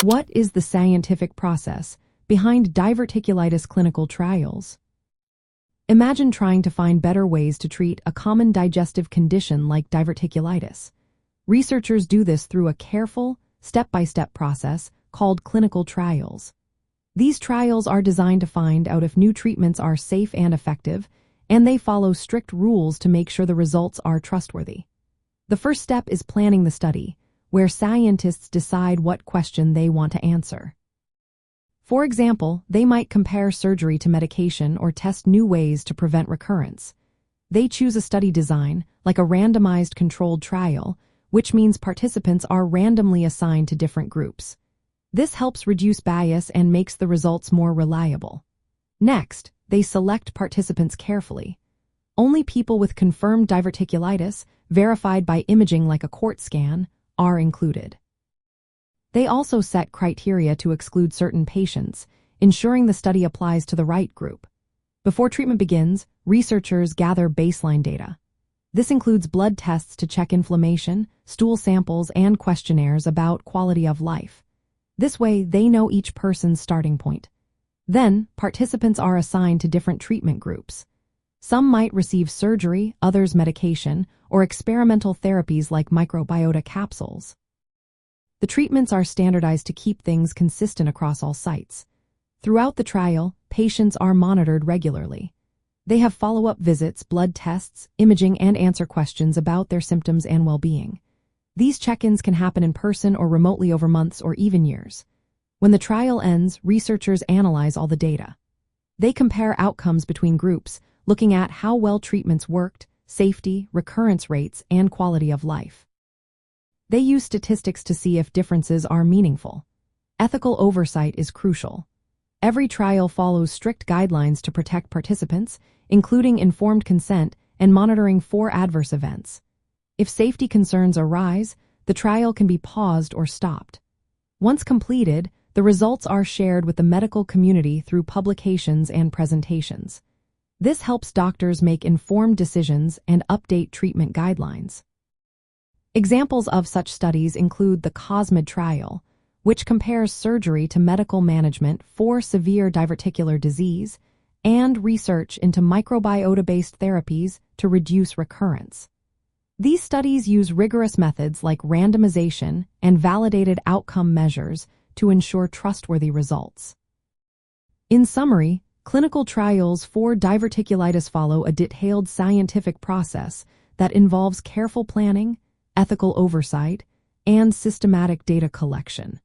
What is the scientific process behind diverticulitis clinical trials? Imagine trying to find better ways to treat a common digestive condition like diverticulitis. Researchers do this through a careful, step-by-step process called clinical trials. These trials are designed to find out if new treatments are safe and effective, and they follow strict rules to make sure the results are trustworthy. The first step is planning the study, where scientists decide what question they want to answer. For example, they might compare surgery to medication or test new ways to prevent recurrence. They choose a study design, like a randomized controlled trial, which means participants are randomly assigned to different groups. This helps reduce bias and makes the results more reliable. Next, they select participants carefully. Only people with confirmed diverticulitis, verified by imaging like a CORT scan, are included. They also set criteria to exclude certain patients, ensuring the study applies to the right group. Before treatment begins, researchers gather baseline data. This includes blood tests to check inflammation, stool samples, and questionnaires about quality of life. This way, they know each person's starting point. Then, participants are assigned to different treatment groups. Some might receive surgery, others medication, or experimental therapies like microbiota capsules. The treatments are standardized to keep things consistent across all sites. Throughout the trial, patients are monitored regularly. They have follow-up visits, blood tests, imaging, and answer questions about their symptoms and well-being. These check-ins can happen in person or remotely over months or even years. When the trial ends, researchers analyze all the data. They compare outcomes between groups, looking at how well treatments worked, safety, recurrence rates, and quality of life. They use statistics to see if differences are meaningful. Ethical oversight is crucial. Every trial follows strict guidelines to protect participants, including informed consent and monitoring for adverse events. If safety concerns arise, the trial can be paused or stopped. Once completed, the results are shared with the medical community through publications and presentations. This helps doctors make informed decisions and update treatment guidelines. Examples of such studies include the COSMID trial, which compares surgery to medical management for severe diverticular disease, and research into microbiota-based therapies to reduce recurrence. These studies use rigorous methods like randomization and validated outcome measures to ensure trustworthy results. In summary, clinical trials for diverticulitis follow a detailed scientific process that involves careful planning, ethical oversight, and systematic data collection.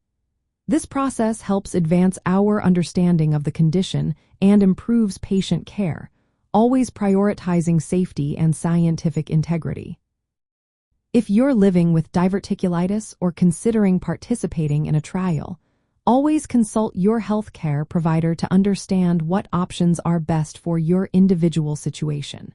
This process helps advance our understanding of the condition and improves patient care, always prioritizing safety and scientific integrity. If you're living with diverticulitis or considering participating in a trial, always consult your healthcare provider to understand what options are best for your individual situation.